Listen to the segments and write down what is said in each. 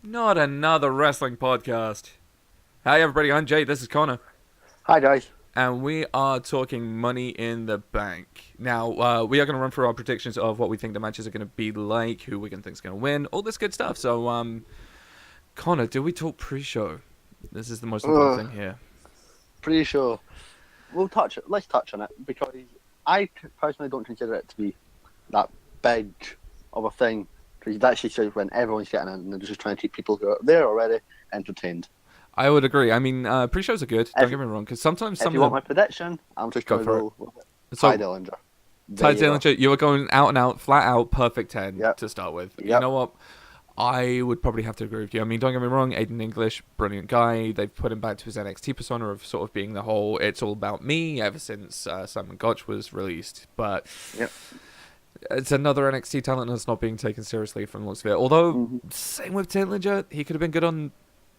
Not another wrestling podcast. Hi, everybody. I'm Jay. This is Connor. Hi, guys. And we are talking Money in the Bank. Now, we are going to run through our predictions of what we think the matches are going to be like, who we think is going to win, all this good stuff. So, Connor, do we talk pre-show? This is the most important thing here. Pretty sure. Let's touch on it, because I personally don't consider it to be that big of a thing. Because that's just when everyone's getting in and they're just trying to keep people who are there already entertained. I would agree. I mean, pre-shows are good. Don't get me wrong, because sometimes if you want my prediction, I'm just going to go with Ty Dillinger. Ty Dillinger, you were going out and out, flat out, perfect 10 to start with. Yep. You know what? I would probably have to agree with you. I mean, don't get me wrong, Aiden English, brilliant guy. They've put him back to his NXT persona of sort of being the whole "it's all about me" ever since Simon Gotch was released. But it's another NXT talent that's not being taken seriously from the looks of it. Although, same with Dillinger, he could have been good on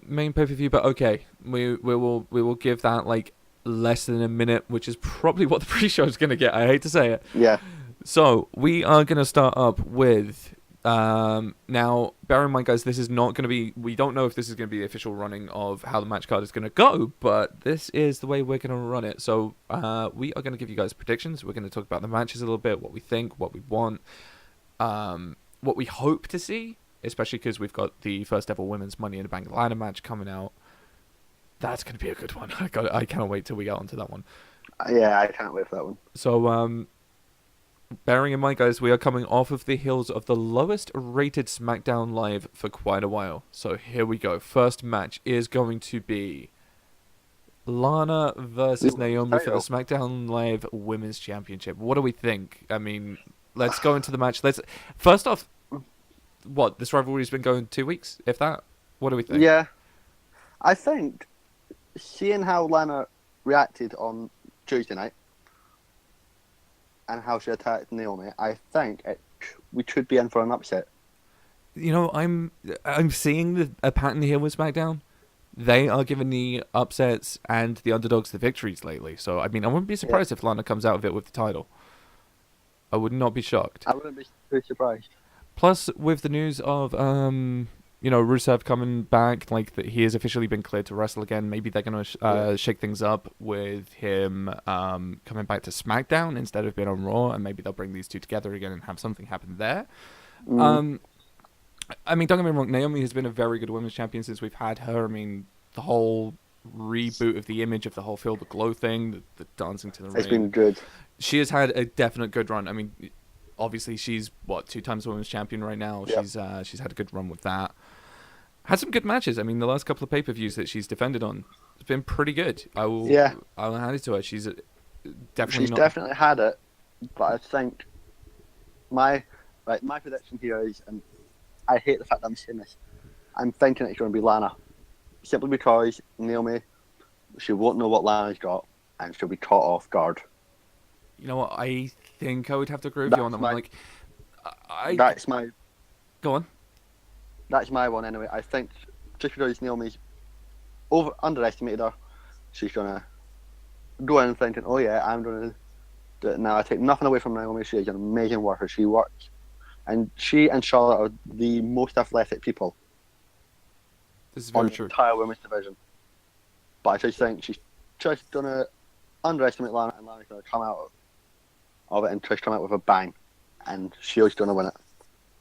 main pay-per-view, but okay, we will give that like less than a minute, which is probably what the pre-show is going to get. I hate to say it. Yeah. So we are going to start up with now, bear in mind, guys, this is not going to be, we don't know if this is going to be the official running of how the match card is going to go, but this is the way we're going to run it. So we are going to give you guys predictions. We're going to talk about the matches a little bit, what we think, what we want, what we hope to see, especially because we've got the first ever women's Money in the Bank Lana match coming out. That's going to be a good one. I cannot wait till we get onto that one. Yeah, I can't wait for that one. So, bearing in mind, guys, we are coming off of the heels of the lowest rated SmackDown Live for quite a while. So here we go. First match is going to be Lana versus Naomi for the SmackDown Live Women's Championship. What do we think? I mean, let's go into the match. First off, what, this rivalry's been going 2 weeks, if that? What do we think? Yeah. I think, seeing how Lana reacted on Tuesday night, and how she attacked Naomi, I think we could be in for an upset. You know, I'm seeing a pattern here with SmackDown. They are giving the upsets and the underdogs the victories lately. So, I mean, I wouldn't be surprised if Lana comes out of it with the title. I would not be shocked. I wouldn't be too surprised. Plus, with the news of, Rusev coming back, like that he has officially been cleared to wrestle again. Maybe they're going to shake things up with him coming back to SmackDown instead of being on Raw, and maybe they'll bring these two together again and have something happen there. I mean, don't get me wrong, Naomi has been a very good women's champion since we've had her. I mean, the whole reboot of the image of the whole Feel the Glow thing, the dancing to the ring. It's been good. She has had a definite good run. I mean, obviously she's 2 times women's champion right now. Yep. She's had a good run with that. Had some good matches. I mean, the last couple of pay-per-views that she's defended on, it's been pretty good. I'll hand it to her. She's definitely had it, but I think my prediction here is, and I hate the fact that I'm saying this, I'm thinking it's going to be Lana, simply because Naomi, she won't know what Lana's got, and she'll be caught off guard. You know what? I think I would have to agree with you on that one. That's my. Go on. That's my one anyway. I think just because Naomi's underestimated her, she's gonna go in thinking, "Oh yeah, I'm gonna do it now." I take nothing away from Naomi. She is an amazing worker. She works, and she and Charlotte are the most athletic people. This is very on true. The entire women's division. But I just think she's just gonna underestimate Lana, and Lana's gonna come out of it and just come out with a bang, and she's gonna win it.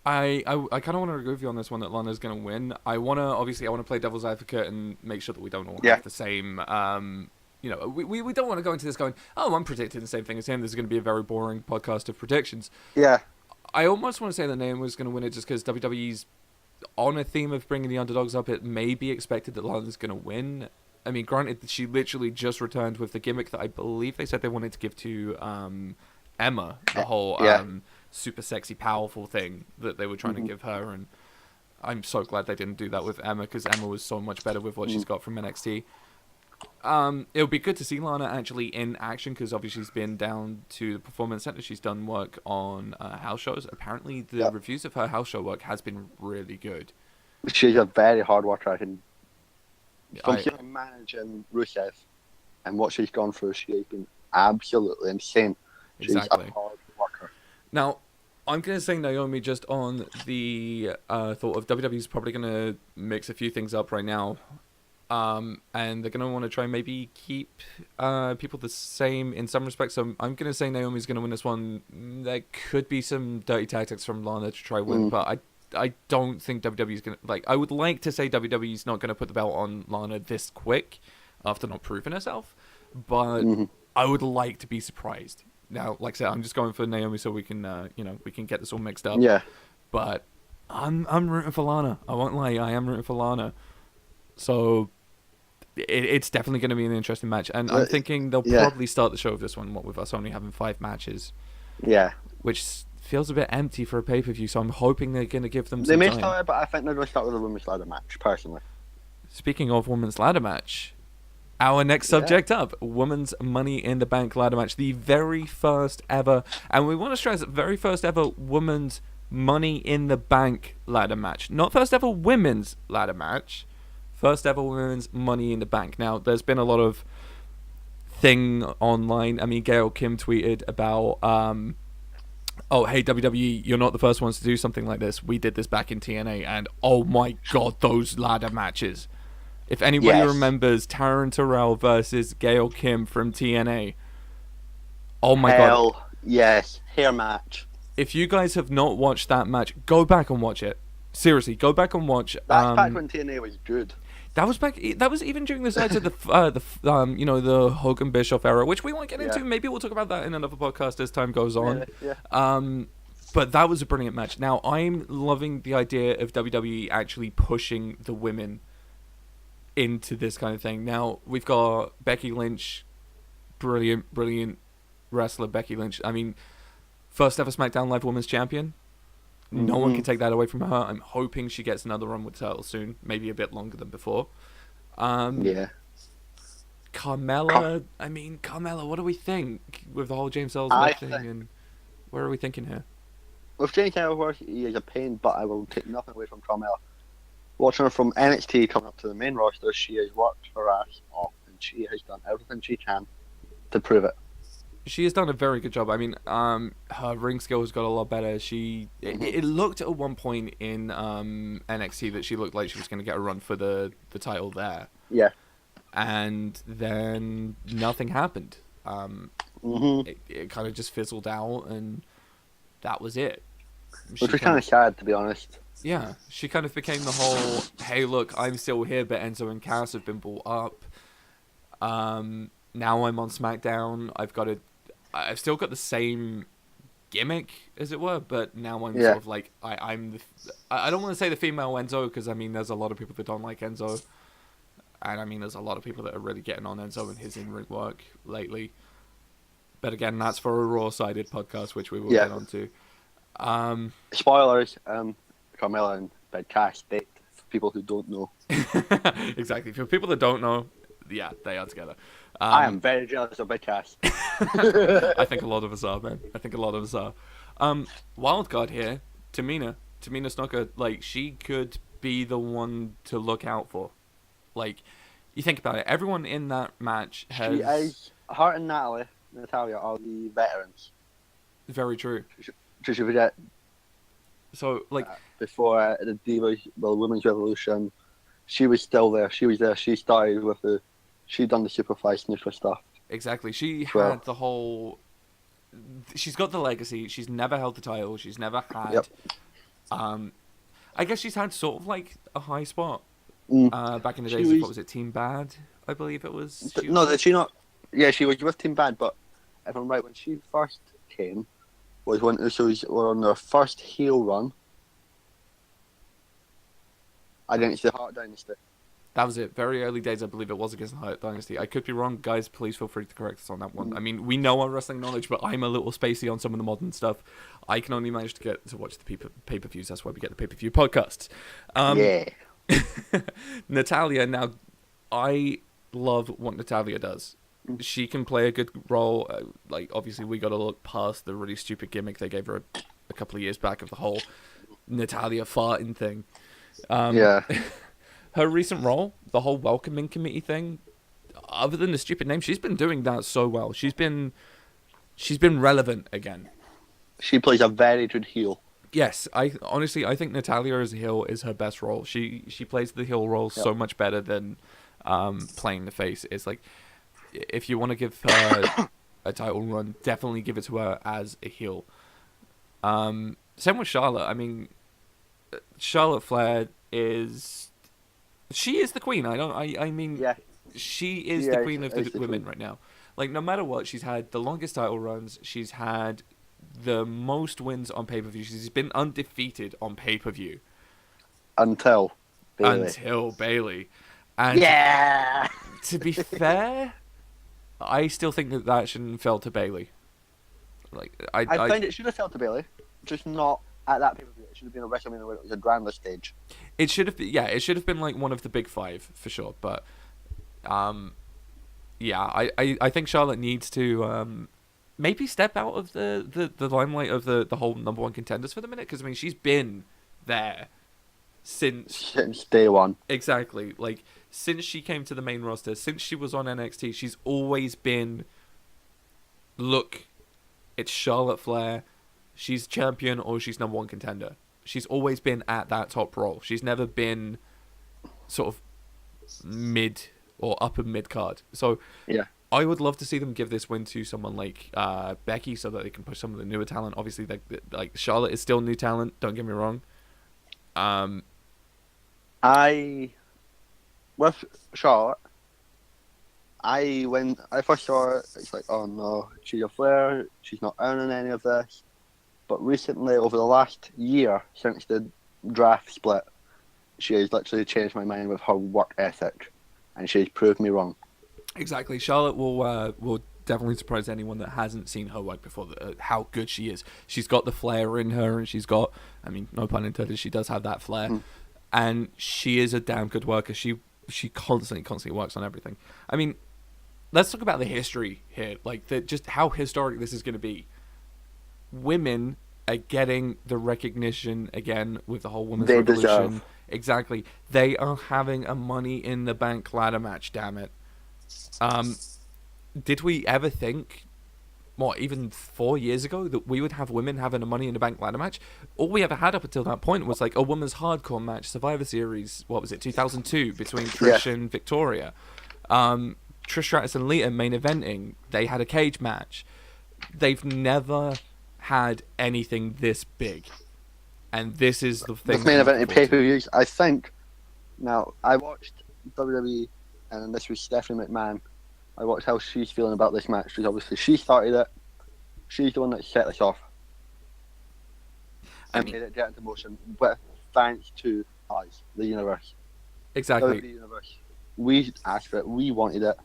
I kind of want to agree with you on this one that Lana's going to win. I want to play devil's advocate and make sure that we don't all have the same, we don't want to go into this going, oh, I'm predicting the same thing as him. This is going to be a very boring podcast of predictions. Yeah. I almost want to say that Naomi was going to win it just because WWE's on a theme of bringing the underdogs up. It may be expected that Lana's going to win. I mean, granted, she literally just returned with the gimmick that I believe they said they wanted to give to Emma, the whole... super sexy, powerful thing that they were trying to give her, and I'm so glad they didn't do that with Emma, because Emma was so much better with what she's got from NXT. It would be good to see Lana actually in action, because obviously she's been down to the Performance Center. She's done work on house shows. Apparently the reviews of her house show work has been really good. She's a very hard worker. From seeing managing Rusev and what she's gone through, she has been absolutely insane. She's a hard worker. Now, I'm going to say Naomi just on the thought of WWE's probably going to mix a few things up right now. And they're going to want to try and maybe keep people the same in some respects. So I'm going to say Naomi's going to win this one. There could be some dirty tactics from Lana to try win, but I don't think WWE's going to... I would like to say WWE's not going to put the belt on Lana this quick after not proving herself, but I would like to be surprised. Now, like I said, I'm just going for Naomi so we can, we can get this all mixed up. Yeah. But I'm rooting for Lana. I won't lie, I am rooting for Lana. So it's definitely going to be an interesting match, and I'm thinking they'll probably start the show with this one. What with us only having 5 matches. Yeah. Which feels a bit empty for a pay-per-view. So I'm hoping they're going to give them. They may time. start it, but I think they're going to start with a women's ladder match. Personally. Speaking of women's ladder match. Our next subject up, Women's Money in the Bank ladder match. The very first ever, and we want to stress, very first ever Women's Money in the Bank ladder match. Not first ever women's ladder match. First ever Women's Money in the Bank. Now, there's been a lot of thing online. I mean, Gail Kim tweeted about, oh, hey, WWE, you're not the first ones to do something like this. We did this back in TNA, and oh my god, those ladder matches. If anybody remembers Taryn Terrell versus Gail Kim from TNA, oh my god. Yes, hair match. If you guys have not watched that match, go back and watch it. Seriously, go back and watch. That's back when TNA was good. That was back. That was even during the sides of the Hogan Bischoff era, which we won't get into. Maybe we'll talk about that in another podcast as time goes on. Yeah. But that was a brilliant match. Now I'm loving the idea of WWE actually pushing the women into this kind of thing. Now we've got Becky Lynch, brilliant wrestler Becky Lynch. I mean, first ever SmackDown Live Women's Champion. No one can take that away from her. I'm hoping she gets another run with the title soon, maybe a bit longer than before. Yeah. Carmella. I mean, Carmella. What do we think with the whole James Ellsworth thing? And where are we thinking here? With James Ellsworth, he is a pain, but I will take nothing away from Carmella. Watching her from NXT coming up to the main roster, she has worked her ass off, and she has done everything she can to prove it. She has done a very good job. I mean, her ring skill has got a lot better. It looked at one point in NXT that she looked like she was going to get a run for the title there. Yeah. And then nothing happened. It kind of just fizzled out, and that was it. Which was kind of sad, to be honest. Yeah, she kind of became the whole, hey, look, I'm still here, but Enzo and Cass have been brought up. Now I'm on SmackDown. I've still got the same gimmick, as it were, but now I'm sort of like, I don't want to say the female Enzo, because, I mean, there's a lot of people that don't like Enzo. And, I mean, there's a lot of people that are really getting on Enzo and his in-ring work lately. But, again, that's for a Raw-sided podcast, which we will get onto. Spoilers, Carmella and Big Cass date, for people who don't know. Exactly. For people that don't know, yeah, they are together. I am very jealous of Big Cass. I think a lot of us are, man. I think a lot of us are. Wild card here, Tamina Snuka, like, she could be the one to look out for. Like, you think about it, everyone in that match has... Her and Nataliya are the veterans. Very true. Should forget. So, like... before the Women's Revolution, she was still there. She was there. She started with she'd done the Superfly Snooper stuff. Exactly. She had the whole... She's got the legacy. She's never held the title. She's never had... Yep. I guess she's had sort of like a high spot back in the days of, what was it, Team Bad? I believe it was. Did she not? Yeah, she was with Team Bad, but if I'm right, when she first came, was when Usos were on their first heel run against the Hart Dynasty. That was it. Very early days, I believe it was against the Hart Dynasty. I could be wrong. Guys, please feel free to correct us on that one. I mean, we know our wrestling knowledge, but I'm a little spacey on some of the modern stuff. I can only manage to get to watch the pay-per-views. That's why we get the pay-per-view podcasts. Natalya, now, I love what Natalya does. She can play a good role. Like, obviously, we got to look past the really stupid gimmick they gave her a couple of years back of the whole Natalya farting thing. Her recent role, the whole welcoming committee thing, other than the stupid name, she's been doing that so well. She's been relevant again. She plays a very good heel. Yes, I think Natalya as a heel is her best role. She plays the heel role so much better than playing the face. It's like, if you want to give her a title run, definitely give it to her as a heel. Same with Charlotte. I mean, Charlotte Flair she is the queen. I mean, she is the queen of the women right now. Like, no matter what, she's had the longest title runs. She's had the most wins on pay-per-view. She's been undefeated on pay-per-view. Until Bayley. And yeah! To be fair, I still think that shouldn't fell to Bayley. Like, I find it should have fell to Bayley, just not at that pay-per-view. It should have been a WrestleMania where it was a grander stage. It should have been, it should have been like one of the big five for sure. But, I think Charlotte needs to maybe step out of the limelight of the whole number one contenders for the minute, because I mean, she's been there since day one. Exactly, like since she came to the main roster, since she was on NXT, she's always been, look, it's Charlotte Flair, she's champion or she's number one contender. She's always been at that top role. She's never been sort of mid or upper mid card. So yeah, I would love to see them give this win to someone like Becky, so that they can push some of the newer talent. Obviously, like Charlotte is still new talent. Don't get me wrong. With Charlotte, when I first saw her, it's like, oh no, she's a Flair. She's not earning any of this. But recently, over the last year, since the draft split, she has literally changed my mind with her work ethic, and she's proved me wrong. Exactly. Charlotte will definitely surprise anyone that hasn't seen her work before, how good she is. She's got the flair in her, and she's got, I mean, no pun intended, she does have that flair. And she is a damn good worker. She constantly works on everything. I mean, let's talk about the history here, like just how historic this is going to be. Women are getting the recognition again with the whole women's revolution. Deserve. Exactly. They are having a Money in the Bank ladder match, damn it. Did we ever think, even 4 years ago, that we would have women having a Money in the Bank ladder match? All we ever had up until that point was like a women's hardcore match, Survivor Series, 2002, between Trish and Victoria. Trish Stratus and Lita main eventing. They had a cage match. They've never had anything this big. And this is the thing. This main event in pay-per-views, I think. Now, I watched WWE, and this was Stephanie McMahon. I watched how she's feeling about this match, because obviously she started it. She's the one that set this off. And made it get into motion, but thanks to us, the universe. Exactly. The universe. We asked for it, we wanted it,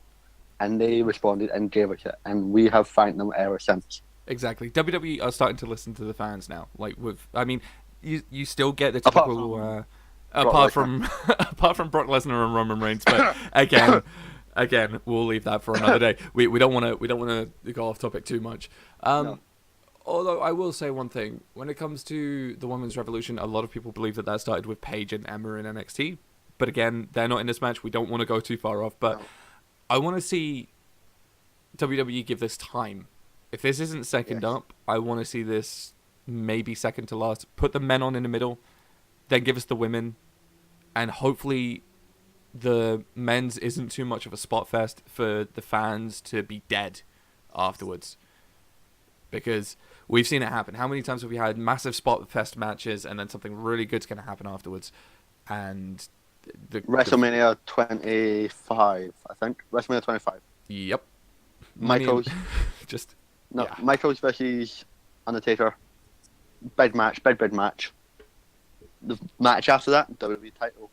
and they responded and gave us it, and we have thanked them ever since. Exactly. WWE are starting to listen to the fans now. Like, you still get the typical apart from Brock Lesnar and Roman Reigns, but again, we'll leave that for another day. We don't want to go off topic too much. No. Although I will say one thing, when it comes to the women's revolution, a lot of people believe that started with Paige and Emma in NXT. But again, they're not in this match. We don't want to go too far off, but I want to see WWE give this time. If this isn't second up, I want to see this maybe second to last. Put the men on in the middle, then give us the women, and hopefully the men's isn't too much of a spot fest for the fans to be dead afterwards. Because we've seen it happen. How many times have we had massive spot fest matches and then something really good's going to happen afterwards? And WrestleMania 25, I think. WrestleMania 25. Yep. Michaels. Michaels versus Undertaker. Big match. The match after that, WWE title.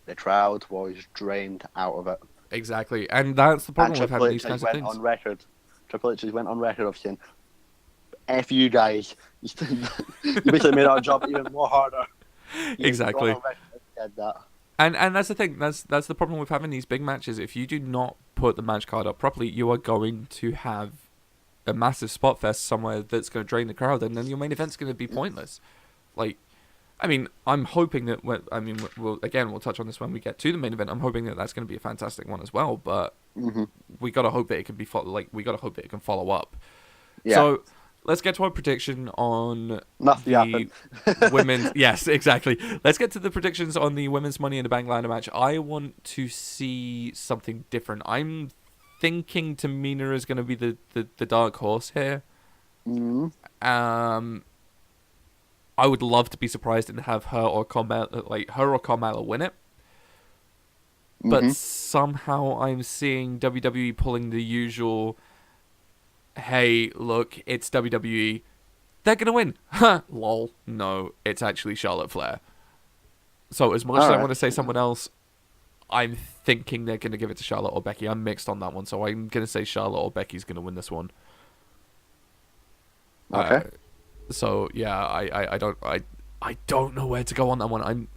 The crowd was drained out of it. Exactly. And that's the problem with having these kinds of things. Triple H went on record of saying, F you guys. You basically made our job even more harder. Exactly. Said that. And that's the thing. That's the problem with having these big matches. If you do not put the match card up properly, you are going to have a massive spot fest somewhere that's going to drain the crowd, and then your main event's going to be pointless. Like, I mean, I'm hoping that we'll touch on this when we get to the main event. I'm hoping that that's going to be a fantastic one as well. But we got to hope that it can be we got to hope that it can follow up. Yeah. So let's get to our prediction on Nothing the happened. women's. Yes, exactly. Let's get to the predictions on the women's Money in the Bank ladder match. I want to see something different. I'm thinking Tamina is going to be the dark horse here. Mm. I would love to be surprised and have her or Carmella win it. But somehow I'm seeing WWE pulling the usual, hey, look, it's WWE. They're going to win. Ha! Lol. No, it's actually Charlotte Flair. So as much as I want to say someone else, I'm thinking they're going to give it to Charlotte or Becky. I'm mixed on that one, so I'm going to say Charlotte or Becky's going to win this one. Okay. So yeah, I don't know where to go on that one.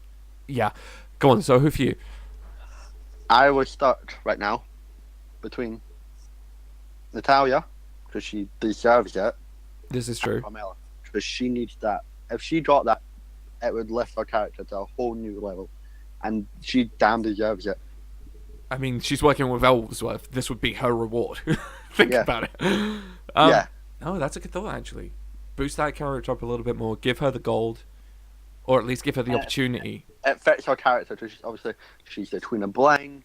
Go on. So who for you? I would start right now between Natalya, because she deserves it. This is true. And Carmella, because she needs that. If she got that, it would lift her character to a whole new level, and she damn deserves it. I mean, she's working with Ellsworth. This would be her reward. Think about it. Yeah. Oh, that's a good thought, actually. Boost that character up a little bit more. Give her the gold. Or at least give her the opportunity. It fits her character. Obviously, she's the Queen of Bling.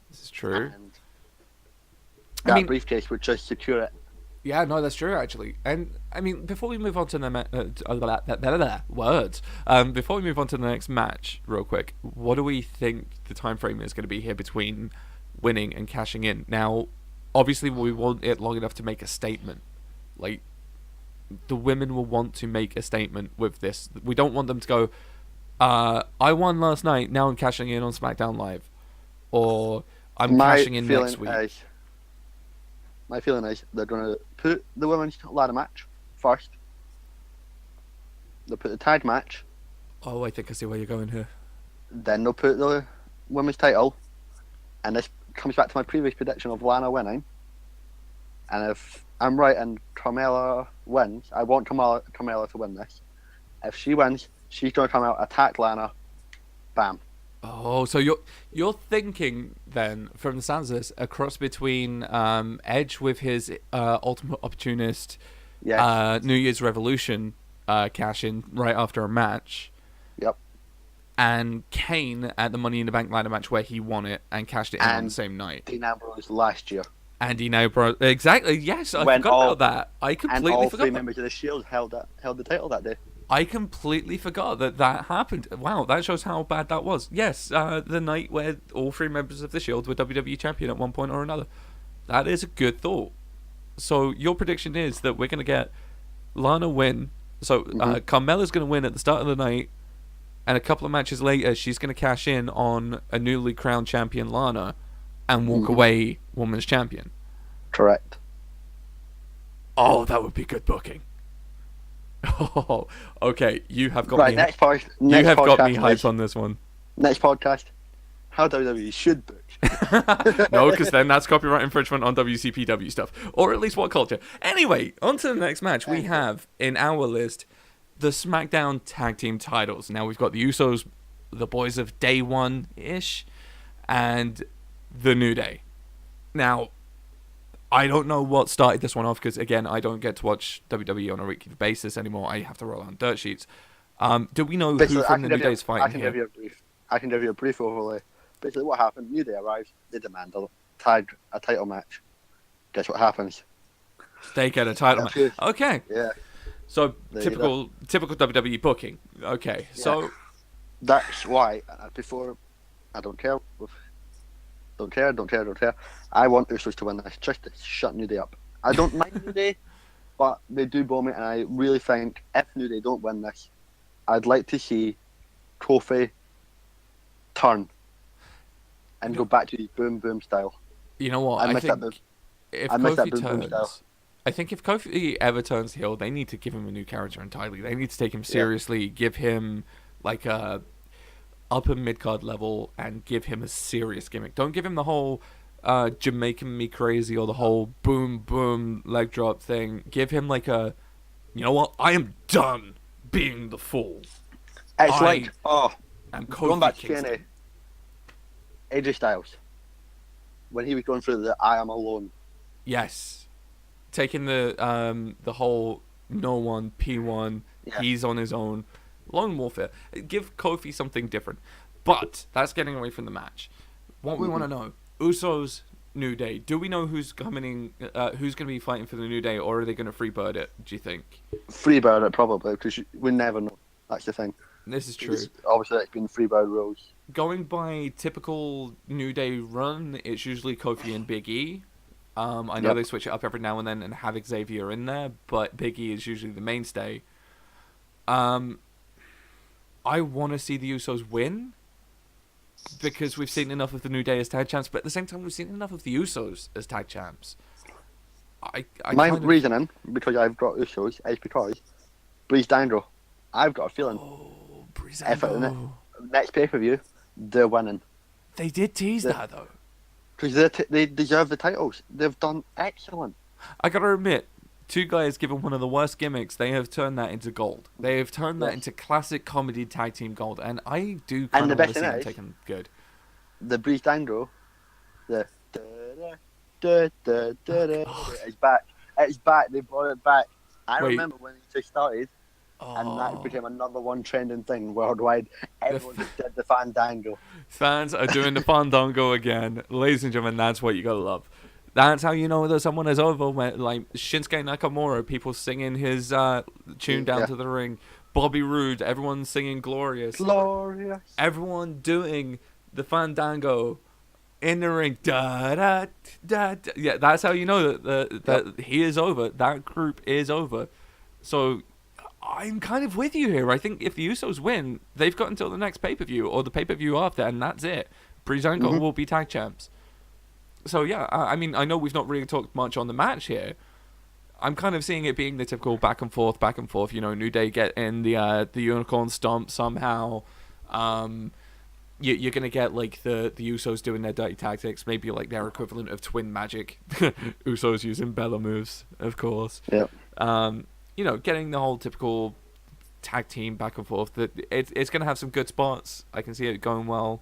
This is true. And that briefcase would just secure it. Yeah, no, that's true, actually. And, I mean, before we move on to the words, before we move on to the next match, real quick, what do we think the time frame is going to be here between winning and cashing in? Now, obviously, we want it long enough to make a statement. Like, the women will want to make a statement with this. We don't want them to go, I won last night, now I'm cashing in on SmackDown Live. Or, I'm cashing in next week. My feeling is they're going to put the women's ladder match first. They'll put the tag match. Oh, I think I see where you're going here. Then they'll put the women's title. And this comes back to my previous prediction of Lana winning. And if I'm right and Carmella wins, I want Carmella to win this. If she wins, she's going to come out, attack Lana, bam. Oh, so you're thinking then, from the sounds of this, a cross between Edge with his Ultimate Opportunist, New Year's Revolution cash in right after a match. Yep. And Kane at the Money in the Bank ladder match where he won it and cashed it in on the same night. Dean Ambrose last year. And Dean Ambrose, exactly. Yes, I forgot about that. I completely forgot. And all three members of the Shield held the title that day. I completely forgot that happened. Wow, that shows how bad that was. Yes, the night where all three members of the Shield were WWE champion at one point or another. That is a good thought. So your prediction is that we're going to get Lana win. So Carmella's going to win at the start of the night, and a couple of matches later, she's going to cash in on a newly crowned champion Lana and walk away women's champion. Correct. Oh, that would be good booking. Oh, okay. You have got me. Next got me hyped on this one. Next podcast, how WWE should book. No, because then that's copyright infringement on WCPW stuff, or at least What Culture. Anyway, on to the next match. We have in our list the SmackDown Tag Team titles. Now we've got the Usos, the boys of Day One ish, and the New Day. Now, I don't know what started this one off because, again, I don't get to watch WWE on a weekly basis anymore. I have to roll on dirt sheets. Do we know who from the New Day is fighting here? I can give you a brief overlay. Basically, what happened? New Day arrives. They demand a title match. Guess what happens? They get a title match. Okay. Yeah. So typical WWE booking. Okay. Yeah. So that's why before I don't care. Don't care. I want Usos to win this, just to shut New Day up. I don't mind New Day, but they do bore me, and I really think if New Day don't win this, I'd like to see Kofi turn and go back to the boom boom style. You know what? I think if Kofi ever turns heel, they need to give him a new character entirely. They need to take him seriously, give him like a upper mid-card level and give him a serious gimmick. Don't give him the whole Jamaican me crazy or the whole boom boom leg drop thing. Give him like a, you know what, I am done being the fool. It's like I'm going back to TNA, AJ Styles when he was going through the I am alone. Yes, taking the whole no one, P1. Yeah. He's on his own. Lone Warfare. Give Kofi something different. But that's getting away from the match. What we want to know: Usos, New Day. Do we know who's coming? Who's going to be fighting for the New Day, or are they going to freebird it? Do you think? Freebird it probably, because we never know. That's the thing. This is true. Obviously, it's been freebird rules. Going by typical New Day run, it's usually Kofi and Big E. I know they switch it up every now and then and have Xavier in there, but Big E is usually the mainstay. I want to see the Usos win because we've seen enough of the New Day as tag champs, but at the same time we've seen enough of the Usos as tag champs. My reasoning, because I've got Usos, is because Breezango. I've got a feeling if at the next pay-per-view, they're winning. They did tease that, though. Because they deserve the titles. They've done excellent. I gotta admit, two guys given one of the worst gimmicks, they have turned that into gold. They have turned that into classic comedy tag team gold, and I do kind of want to see them taken good. The Breezango, the it's back. It's back. They brought it back. I remember when it just started. And that became another one trending thing worldwide. Everyone just did the Fandango. Fans are doing the Fandango again. Ladies and gentlemen, that's what you gotta love. That's how you know that someone is over. When, like Shinsuke Nakamura, people singing his tune down to the ring. Bobby Roode, everyone singing Glorious. Glorious. Everyone doing the Fandango in the ring. Da, da, da, da. Yeah, that's how you know that he is over. That group is over. So I'm kind of with you here. I think if the Usos win, they've got until the next pay-per-view or the pay-per-view after, and that's it. Breezango will be tag champs. So yeah, I mean, I know we've not really talked much on the match here. I'm kind of seeing it being the typical back and forth. You know, New Day get in the unicorn stomp somehow. You're gonna get like the Usos doing their dirty tactics, maybe like their equivalent of twin magic. Usos using Bella moves, of course. Yeah. You know, getting the whole typical tag team back and forth. That it's going to have some good spots. I can see it going well.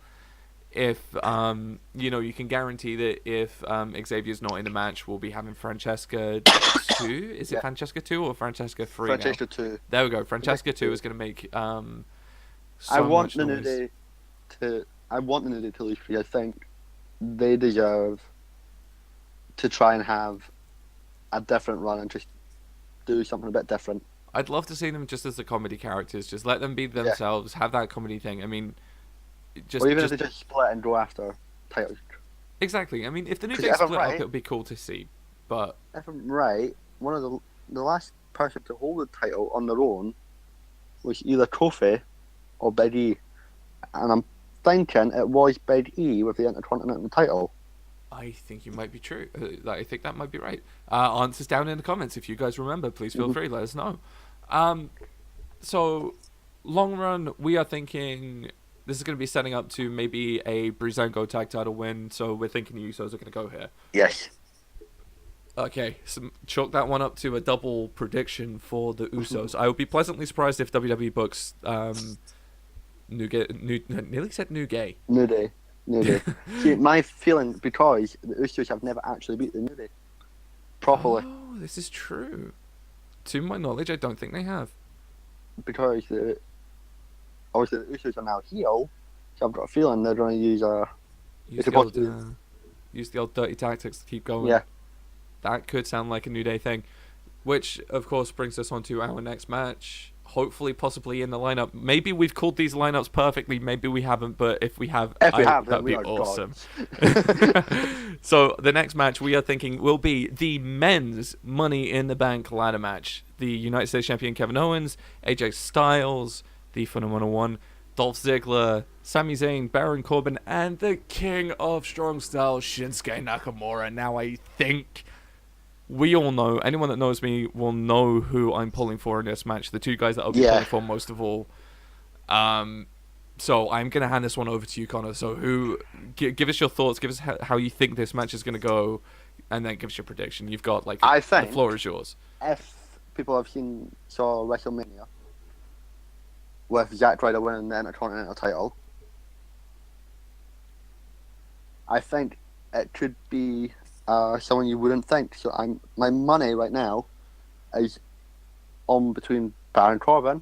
If you know, you can guarantee that if Xavier's not in the match, we'll be having Francesca 2. Is it Francesca 2 or Francesca 3? Francesca 2. There we go. Francesca 2 is going to make. I want the New Day to lose because I think they deserve to try and have a different run and just do something a bit different. I'd love to see them just as the comedy characters. Just let them be themselves. Have that comedy thing. I mean, or even if they just split and go after titles. Exactly. I mean, if the New Day split up, it would be cool to see. But if I'm right, one of the last person to hold the title on their own was either Kofi or Big E, and I'm thinking it was Big E with the Intercontinental title. I think you might be true. I think that might be right. Answers down in the comments. If you guys remember, please feel free. Let us know. So, long run, we are thinking this is going to be setting up to maybe a Breezango tag title win. So we're thinking the Usos are going to go here. Yes. Okay, so chalk that one up to a double prediction for the Usos. I would be pleasantly surprised if WWE books nearly said New Day. New Day. See, my feeling, because the Usos have never actually beat the New Day properly. Oh, this is true. To my knowledge, I don't think they have. Because obviously the Usos are now heel, so I've got a feeling they're going to use use the old dirty tactics to keep going. Yeah. That could sound like a New Day thing. Which, of course, brings us on to our next match. Hopefully, possibly in the lineup. Maybe we've called these lineups perfectly. Maybe we haven't. But if we have, that'd be awesome. So the next match we are thinking will be the men's Money in the Bank ladder match. The United States Champion Kevin Owens, AJ Styles, the Phenomenal One, Dolph Ziggler, Sami Zayn, Baron Corbin, and the King of Strong Style, Shinsuke Nakamura. Now I think we all know, anyone that knows me will know who I'm pulling for in this match. The two guys that I'll be pulling for most of all. So I'm going to hand this one over to you, Connor. So give us your thoughts, give us how you think this match is going to go, and then give us your prediction. You've got, the floor is yours. If people have saw WrestleMania with Zack Ryder winning the Intercontinental title, I think it could be someone you wouldn't think. So my money right now is on between Baron Corbin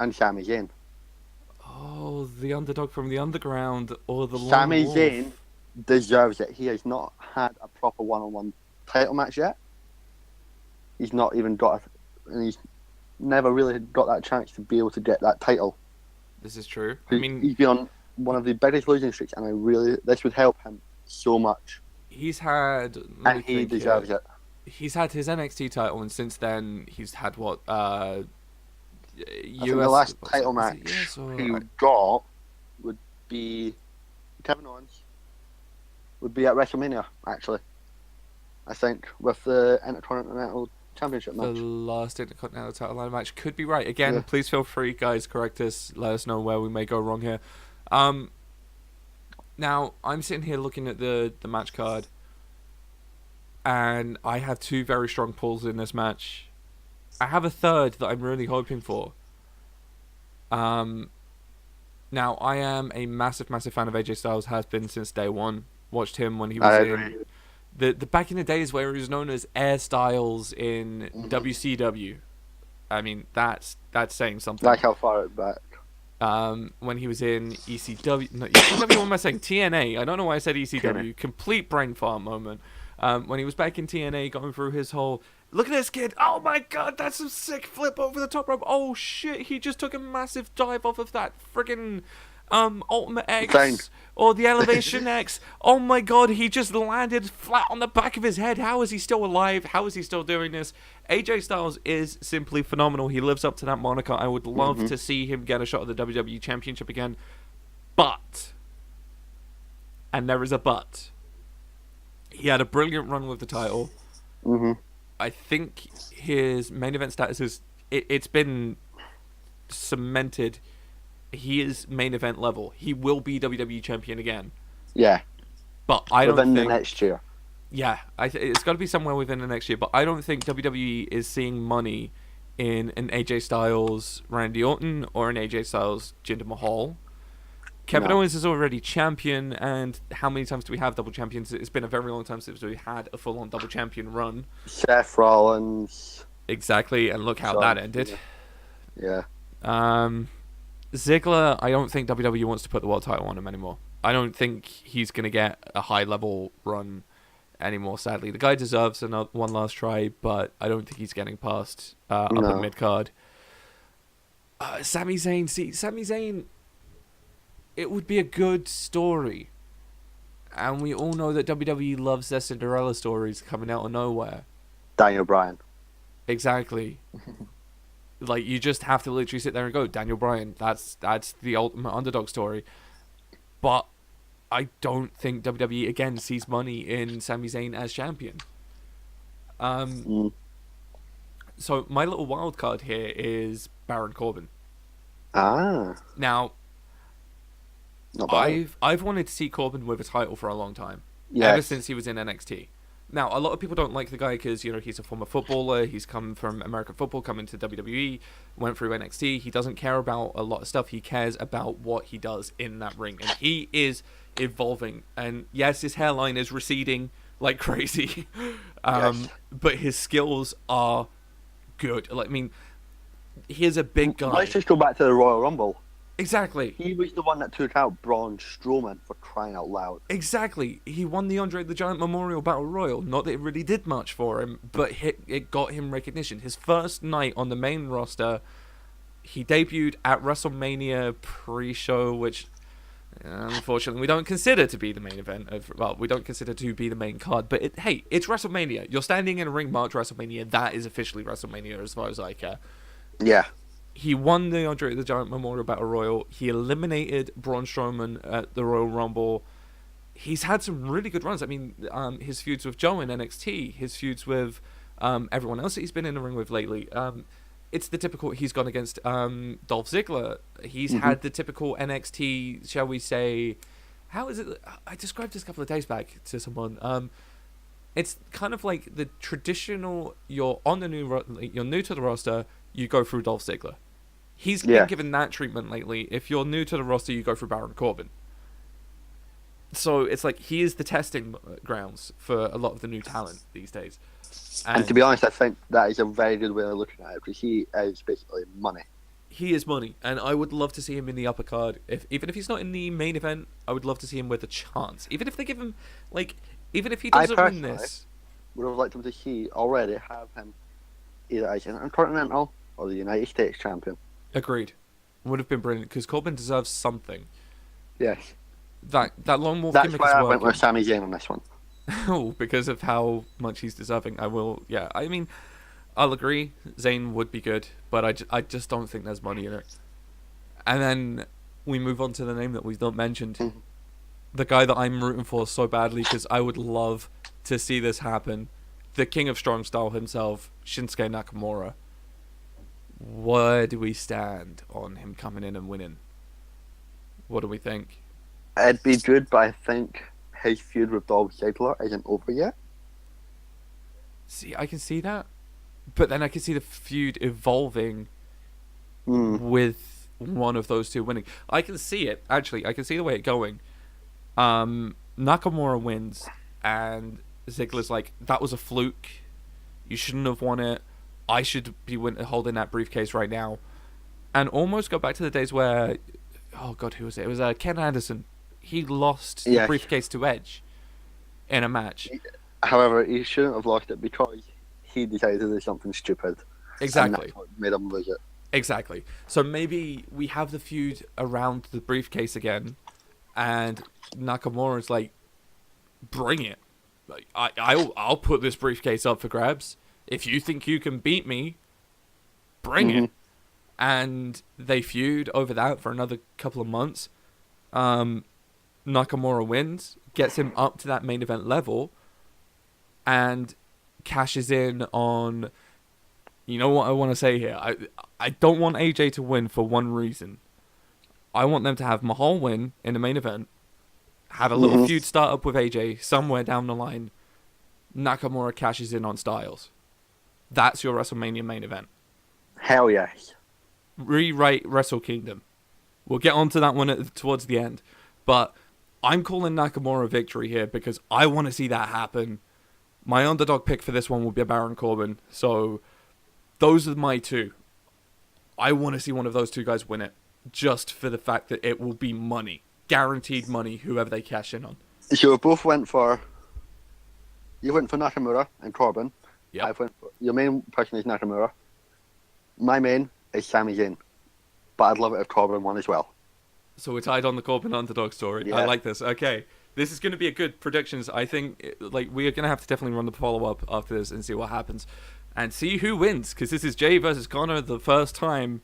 and Sami Zayn. Oh, the underdog from the underground or the Sami lone wolf. Zayn deserves it. He has not had a proper one-on-one title match yet. He's not even and he's never really got that chance to be able to get that title. This is true. I mean, he's been on one of the biggest losing streaks, and this would help him so much. He's had, and he deserves it. He's had his NXT title, and since then he's had what? I think the last title match he got would be Kevin Owens. Would be at WrestleMania, actually. I think with the Intercontinental Championship match. The last Intercontinental title line match could be right. Again, please feel free, guys, correct us. Let us know where we may go wrong here. Now, I'm sitting here looking at the match card, and I have two very strong pulls in this match. I have a third that I'm really hoping for. Now, I am a massive fan of AJ Styles, has been since day one. Watched him when he was in the back in the days where he was known as Air Styles in WCW. I mean, that's saying something. Like how far back. When he was in ECW, no, ECW, what am I saying? TNA. I don't know why I said ECW. TNA. Complete brain fart moment. When he was back in TNA, going through his whole, look at this kid. Oh my god, that's a sick flip over the top rope. Oh shit, he just took a massive dive off of that friggin' Ultimate X Dang. or the Elevation X. Oh my god, he just landed flat on the back of his head. How is he still alive? How is he still doing this? AJ Styles is simply phenomenal. He lives up to that moniker. I would love to see him get a shot at the WWE Championship again. But, and there is a but, he had a brilliant run with the title. I think his main event status is, it's been cemented. He is main event level. He will be WWE champion again. Yeah. But I don't think... Within the next year. Yeah, it's got to be somewhere within the next year. But I don't think WWE is seeing money in an AJ Styles Randy Orton or an AJ Styles Jinder Mahal. Kevin Owens is already champion, and how many times do we have double champions? It's been a very long time since we had a full-on double champion run. Seth Rollins. Exactly, and look how that ended. Yeah. Zigler, I don't think WWE wants to put the world title on him anymore. I don't think he's going to get a high-level run anymore, sadly. The guy deserves one last try, but I don't think he's getting past upper mid-card. Sami Zayn, Sami Zayn, it would be a good story. And we all know that WWE loves their Cinderella stories coming out of nowhere. Daniel Bryan. Exactly. Like, you just have to literally sit there and go, Daniel Bryan, that's the ultimate underdog story. But I don't think WWE, again, sees money in Sami Zayn as champion. So my little wild card here is Baron Corbin. Now, I've wanted to see Corbin with a title for a long time. Yes. Ever since he was in NXT. Now, a lot of people don't like the guy because, he's a former footballer. He's come from American football, coming to WWE, went through NXT. He doesn't care about a lot of stuff. He cares about what he does in that ring. And he is evolving. And yes, his hairline is receding like crazy. Yes. But his skills are good. Like, I mean, he's a big guy. Let's just go back to the Royal Rumble. Exactly. He was the one that took out Braun Strowman, for crying out loud. Exactly. He won the Andre the Giant Memorial Battle Royal. Not that it really did much for him, but it got him recognition. His first night on the main roster, he debuted at WrestleMania pre-show, which unfortunately we don't consider to be the main event. We don't consider to be the main card. But hey, it's WrestleMania. You're standing in a ring marked WrestleMania. That is officially WrestleMania as far as I care. Yeah. He won the Andre the Giant Memorial Battle Royal. He eliminated Braun Strowman at the Royal Rumble. He's had some really good runs. I mean, his feuds with Joe in NXT, his feuds with everyone else that he's been in the ring with lately. It's the typical, he's gone against Dolph Ziggler. He's had the typical NXT, shall we say, how is it? I described this a couple of days back to someone. It's kind of like the traditional, you're new to the roster, you go through Dolph Ziggler. He's been given that treatment lately. If you're new to the roster, you go through Baron Corbin. So it's like he is the testing grounds for a lot of the new talent these days. And to be honest, I think that is a very good way of looking at it, because he is basically money. He is money, and I would love to see him in the upper card. Even if he's not in the main event, I would love to see him with a chance. Even if they give him, like, even if he doesn't win this, would have liked him to see already have him either as an Intercontinental or the United States champion. Agreed. Would have been brilliant, because Corbin deserves something. Yes. That Lone Wolf That's gimmick why is I working. went with Sami Zayn on this one. Oh, because of how much he's deserving. I will, yeah. I mean, I'll agree. Zayn would be good, but I just don't think there's money in it. And then we move on to the name that we've not mentioned. Mm-hmm. The guy that I'm rooting for so badly, because I would love to see this happen. The King of Strong Style himself, Shinsuke Nakamura. Where do we stand on him coming in and winning? What do we think? It'd be good, but I think his feud with Dolph Ziggler isn't over yet. See, I can see that. But then I can see the feud evolving with one of those two winning. I can see it, actually. I can see the way it going. Nakamura wins, and Ziggler's like, that was a fluke. You shouldn't have won it. I should be holding that briefcase right now. And almost go back to the days where, oh God, who was it? It was Ken Anderson. He lost the briefcase to Edge in a match. However, he shouldn't have lost it because he decided to do something stupid. Exactly. And that's what made him lose it. Exactly. So maybe we have the feud around the briefcase again, and Nakamura's like, bring it. Like, I'll put this briefcase up for grabs. If you think you can beat me, bring it. And they feud over that for another couple of months. Nakamura wins, gets him up to that main event level, and cashes in on... You know what I want to say here? I don't want AJ to win for one reason. I want them to have Mahal win in the main event, have a little feud start up with AJ somewhere down the line. Nakamura cashes in on Styles. That's your WrestleMania main event. Hell yes. Rewrite Wrestle Kingdom. We'll get onto that one towards the end. But I'm calling Nakamura victory here because I want to see that happen. My underdog pick for this one will be Baron Corbin. So those are my two. I want to see one of those two guys win it. Just for the fact that it will be money. Guaranteed money, whoever they cash in on. So you both went for... You went for Nakamura and Corbin. Yep. Your main person is Nakamura. My main is Sami Zayn. But I'd love it if Corbin won as well. So we're tied on the Corbin underdog story. Yeah. I like this. Okay. This is going to be a good predictions. I think we are going to have to definitely run the follow-up after this and see what happens. And see who wins. Because this is Jay versus Connor the first time.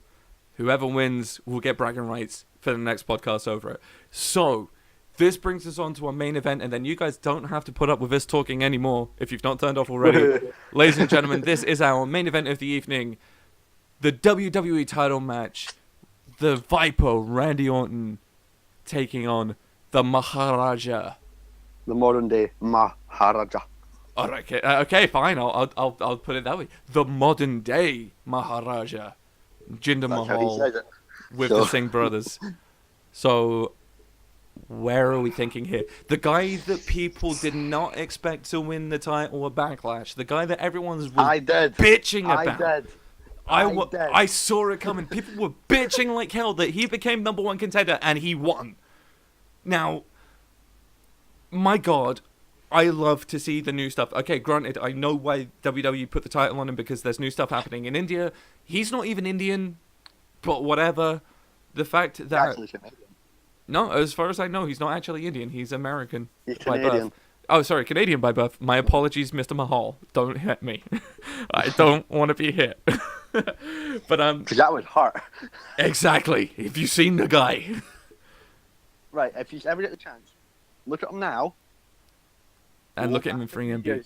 Whoever wins will get bragging rights for the next podcast over it. So, this brings us on to our main event, and then you guys don't have to put up with us talking anymore if you've not turned off already. Ladies and gentlemen, this is our main event of the evening. The WWE title match. The Viper, Randy Orton, taking on the Maharaja. The modern day Maharaja. Okay, fine. I'll put it that way. The modern day Maharaja. Jinder Mahal with the Singh Brothers. So, where are we thinking here? The guy that people did not expect to win the title at Backlash. The guy that everyone's bitching about. I saw it coming. People were bitching like hell that he became number one contender and he won. Now, my God, I love to see the new stuff. Okay, granted, I know why WWE put the title on him because there's new stuff happening in India. He's not even Indian, but whatever. The fact that... No, as far as I know, he's not actually Indian. He's American. He's by Canadian. birth. Oh, sorry, Canadian by birth. My apologies, Mr. Mahal. Don't hit me. I don't want to be hit. But because that would hurt. Exactly. If you've seen the guy. Right, if you ever get the chance, look at him now. And look at him in 3MB.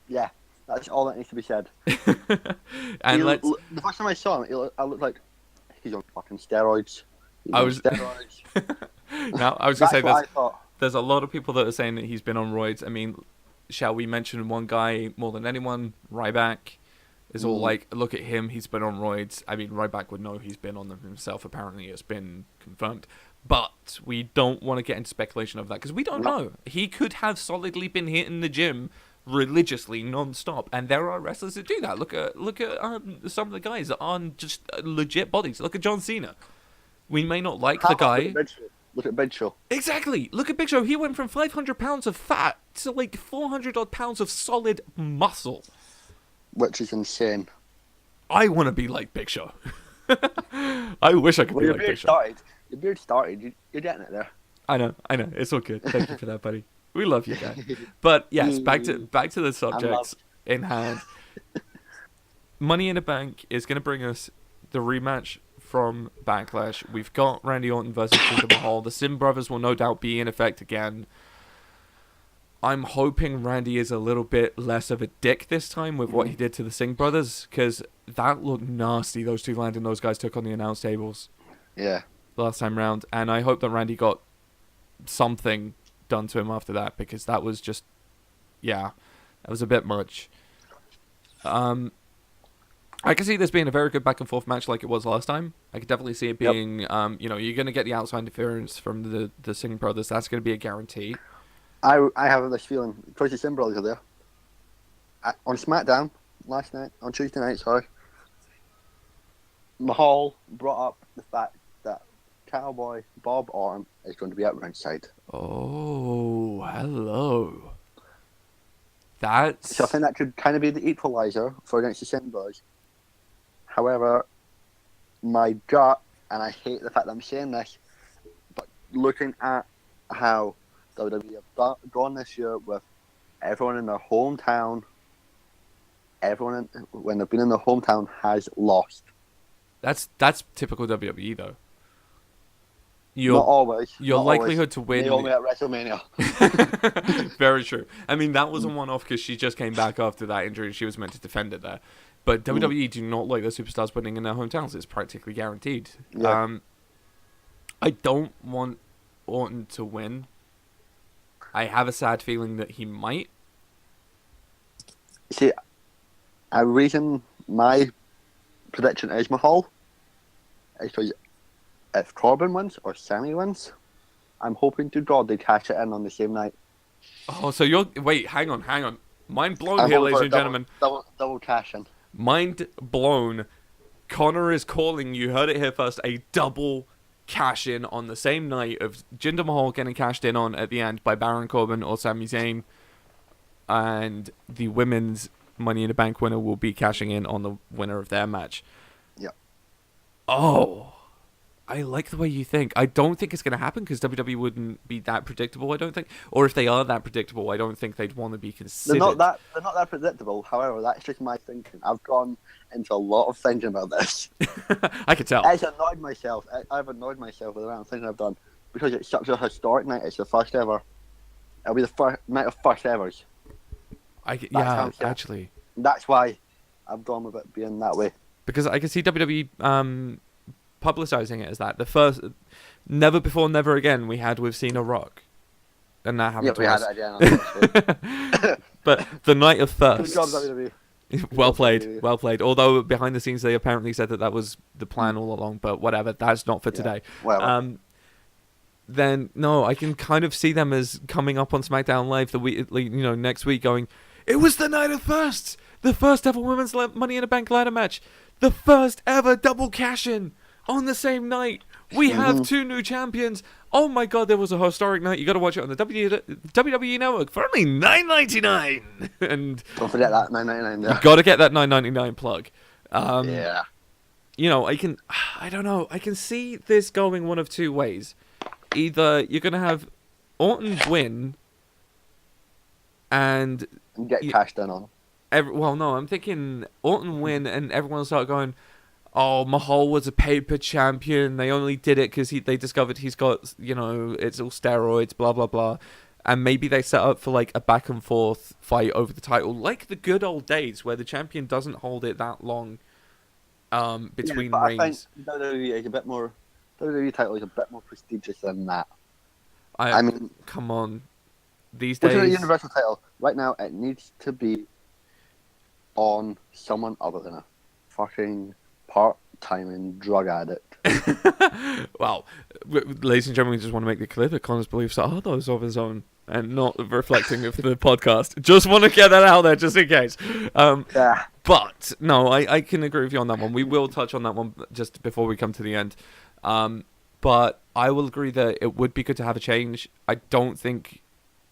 Yeah, that's all that needs to be said. And the first time I saw him, I looked like he's on fucking steroids. Now, I was going to say there's a lot of people that are saying that he's been on roids. I mean, shall we mention one guy more than anyone? Ryback is all like, look at him, he's been on roids. I mean, Ryback would know he's been on them himself. Apparently, it's been confirmed. But we don't want to get into speculation of that because we don't No. know. He could have solidly been hitting the gym religiously, non-stop, and there are wrestlers that do that. Look at some of the guys that aren't just legit bodies. Look at John Cena. We may not like the guy. Look at Big Show. Exactly. Look at Big Show. He went from 500 pounds of fat to like 400 odd pounds of solid muscle. Which is insane. I want to be like Big Show. I wish I could be like Big Show. Your beard started. You're getting it there. I know. It's all good. Thank you for that, buddy. We love you, Dad. But yes, back to the subjects in hand. Money in the Bank is going to bring us the rematch from Backlash. We've got Randy Orton versus Jinder Mahal. The Singh Brothers will no doubt be in effect again. I'm hoping Randy is a little bit less of a dick this time with what he did to the Singh Brothers, because that looked nasty, those two landing those guys took on the announce tables. Yeah. Last time round. And I hope that Randy got something done to him after that, because that was just, that was a bit much. I can see this being a very good back and forth match like it was last time. I could definitely see it being, you're going to get the outside interference from the Singh Brothers. That's going to be a guarantee. I have this feeling, because the Singh Brothers are there. On SmackDown last night, on Tuesday night, sorry, Mahal brought up the fact that Cowboy Bob Orton is going to be at ringside. Oh, hello. So I think that could kind of be the equalizer for against the Singh Brothers. However, my gut, and I hate the fact that I'm saying this, but looking at how WWE have gone this year with everyone in their hometown, when they've been in their hometown, has lost. That's typical WWE though. Not always. Your likelihood to win. Naomi at WrestleMania. Very true. I mean, that was a one-off because she just came back after that injury and she was meant to defend it there. But WWE do not like their superstars winning in their hometowns. It's practically guaranteed. Yeah. I don't want Orton to win. I have a sad feeling that he might. See, a reason my prediction is Mahal is because if Corbin wins or Sami wins, I'm hoping to God they cash it in on the same night. Oh, so you're... Wait, hang on. Mind blown here, ladies and gentlemen. Double cash in. Mind blown. Connor is calling, you heard it here first, a double cash in on the same night of Jinder Mahal getting cashed in on at the end by Baron Corbin or Sami Zayn. And the women's Money in the Bank winner will be cashing in on the winner of their match. Yeah. Oh, I like the way you think. I don't think it's going to happen because WWE wouldn't be that predictable, I don't think. Or if they are that predictable, I don't think they'd want to be considered. They're not that predictable. However, that's just my thinking. I've gone into a lot of thinking about this. I could tell. I've annoyed myself with the amount of thinking I've done because it's such a historic night. It's the first ever. It'll be the first night of first evers. Actually. That's why I've gone with it being that way. Because I can see WWE publicizing it as that. The first, never before, never again, we had with Cena Rock. And that happened to us. Yeah, we had it again. But the night of firsts. Good job, WWE. Well played. Although behind the scenes they apparently said that was the plan all along, but whatever, that's not for today. Well. Then no, I can kind of see them as coming up on SmackDown Live next week going, it was the night of firsts, the first ever women's Money in the Bank ladder match, the first ever double cash-in on the same night. We have two new champions. Oh my God, there was a historic night. You got to watch it on the WWE Network for only $9.99. And don't forget that $9.99. You got to get that $9.99 plug. Yeah. I don't know. I can see this going one of two ways. Either you're going to have Orton win and get cashed in on. I'm thinking Orton win and everyone start going, oh, Mahal was a paper champion. They only did it because they discovered he's got, it's all steroids, blah, blah, blah. And maybe they set up for like a back and forth fight over the title, like the good old days where the champion doesn't hold it that long between reigns. I think WWE is a bit more. WWE title is a bit more prestigious than that. I mean, come on. These days, the Universal title right now, it needs to be on someone other than a fucking time drug addict. Well, ladies and gentlemen, we just want to make it clear that Connor's beliefs are those of his own and not reflecting of the podcast. Just want to get that out there, just in case. Yeah. But, no, I can agree with you on that one. We will touch on that one just before we come to the end. But I will agree that it would be good to have a change. I don't think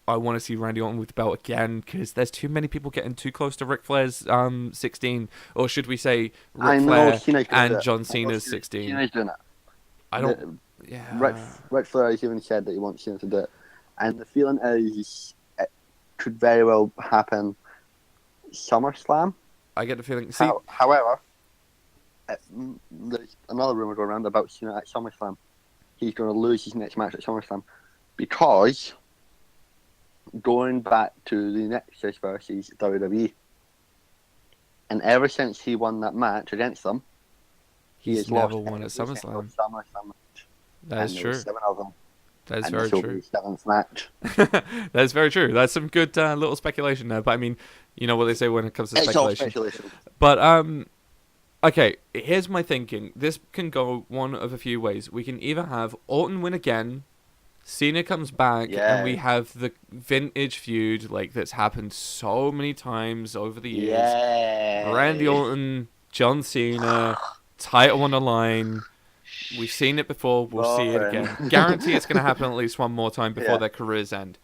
I want to see Randy Orton with the belt again, because there's too many people getting too close to Ric Flair's 16, or should we say Ric Flair and John Cena's 16. Cena's doing it. I don't... Yeah. Ric Flair has even said that he wants Cena to do it. And the feeling is it could very well happen SummerSlam. I get the feeling... However, there's another rumour going around about Cena at SummerSlam. He's going to lose his next match at SummerSlam because going back to the Nexus versus WWE, and ever since he won that match against them, he's never won at SummerSlam. That is true. 7 of them. That is very true. 7th match. That is very true. That's some good little speculation there. But I mean, you know what they say when it comes to speculation. It's all speculation. But okay, here's my thinking. This can go one of a few ways. We can either have Orton win again, Cena comes back, and we have the vintage feud like that's happened so many times over the years. Yeah. Randy Orton, John Cena, title on the line. We've seen it before. We'll see it again. Guarantee it's going to happen at least one more time before their careers end.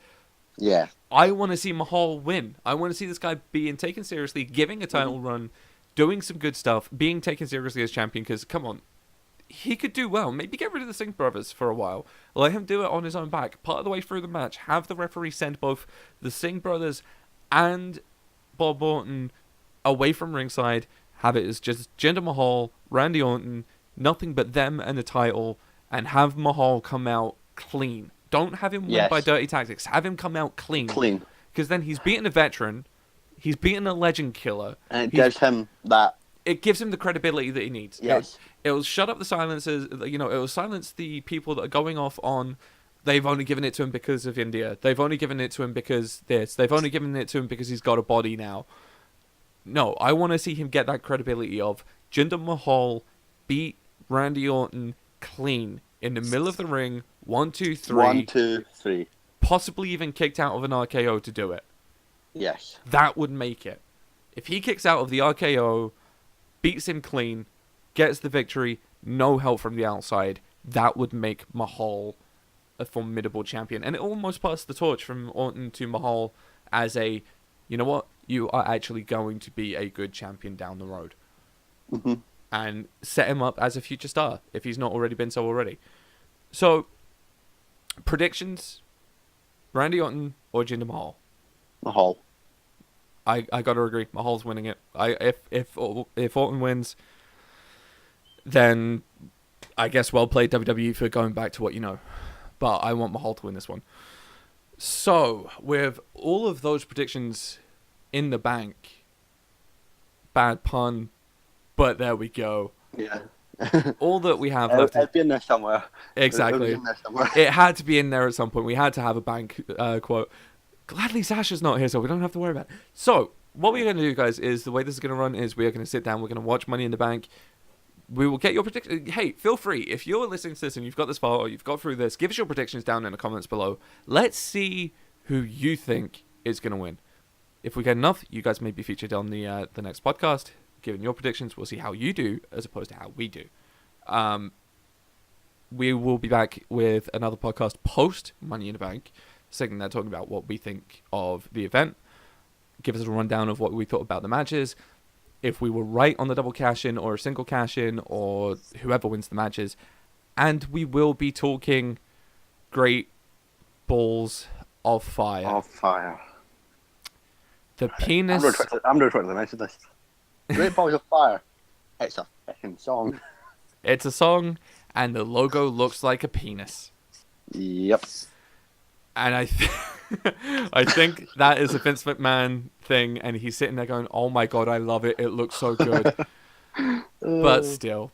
Yeah. I want to see Mahal win. I want to see this guy being taken seriously, giving a title run, doing some good stuff, being taken seriously as champion, because, come on, he could do well. Maybe get rid of the Singh Brothers for a while. Let him do it on his own back. Part of the way through the match, have the referee send both the Singh Brothers and Bob Orton away from ringside. Have it as just Jinder Mahal, Randy Orton, nothing but them and the title, and have Mahal come out clean. Don't have him win by dirty tactics. Have him come out clean. Because then he's beaten a veteran. He's beaten a legend killer. And it gives him that... It gives him the credibility that he needs. Yes. It'll shut up the silencers. You know, it'll silence the people that are going off on, they've only given it to him because of India. They've only given it to him because this. They've only given it to him because he's got a body now. No, I want to see him get that credibility of Jinder Mahal beat Randy Orton clean in the middle of the ring. 1, 2, 3. 1, 2, 3. Possibly even kicked out of an RKO to do it. Yes. That would make it. If he kicks out of the RKO, beats him clean, gets the victory, no help from the outside, that would make Mahal a formidable champion. And it almost passed the torch from Orton to Mahal as a, you know what, you are actually going to be a good champion down the road. Mm-hmm. And set him up as a future star, if he's not already been so already. So, predictions, Randy Orton or Jinder Mahal? Mahal. I gotta agree. Mahal's winning it. If Orton wins, then I guess well played WWE for going back to what you know. But I want Mahal to win this one. So with all of those predictions in the bank, bad pun, but there we go. Yeah. All that we have left. It'd be in there somewhere. Exactly. It had to be in there at some point. We had to have a bank quote. Gladly Sasha's not here, so we don't have to worry about it. So, what we're going to do, guys, is the way this is going to run is we are going to sit down, we're going to watch Money in the Bank. We will get your predictions. Hey, feel free. If you're listening to this and you've got this far or you've got through this, give us your predictions down in the comments below. Let's see who you think is going to win. If we get enough, you guys may be featured on the next podcast. Given your predictions, we'll see how you do as opposed to how we do. We will be back with another podcast post Money in the Bank. Segment there talking about what we think of the event. Give us a rundown of what we thought about the matches. If we were right on the double cash-in or a single cash-in or whoever wins the matches. And we will be talking Great Balls of Fire. Of Fire. The penis... I'm going to try to mention this. Great Balls of Fire. It's a fucking song. It's a song, and the logo looks like a penis. Yep. And I think that is a Vince McMahon thing, and he's sitting there going, oh my god, I love it, it looks so good. But still.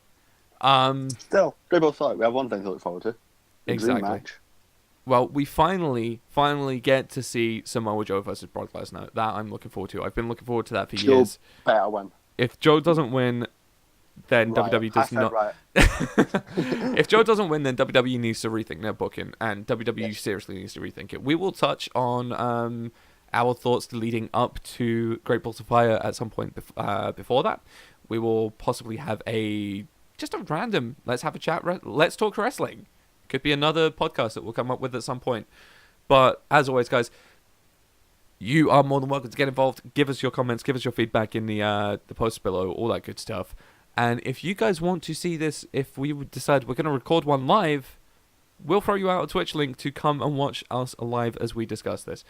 Still, Great Balls of Fire, we have one thing to look forward to. Exactly. Match. Well, we finally get to see Samoa Joe versus Brock Lesnar. That I'm looking forward to. I've been looking forward to that for years. Better win. If Joe doesn't win, then Right. WWE does Hashtag not. right. If Joe doesn't win, then WWE needs to rethink their booking, and WWE Yes. seriously needs to rethink it. We will touch on our thoughts leading up to Great Balls of Fire at some point before that. We will possibly have just a random let's have a chat, let's talk wrestling. Could be another podcast that we'll come up with at some point. But as always, guys, you are more than welcome to get involved. Give us your comments, give us your feedback in the posts below, all that good stuff. And if you guys want to see this, if we decide we're going to record one live, we'll throw you out a Twitch link to come and watch us live as we discuss this.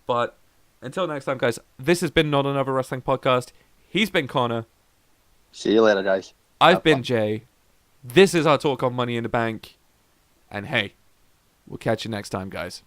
But until next time, guys, this has been Not Another Wrestling Podcast. He's been Connor. See you later, guys. I've been Jay. This is our talk on Money in the Bank. And hey, we'll catch you next time, guys.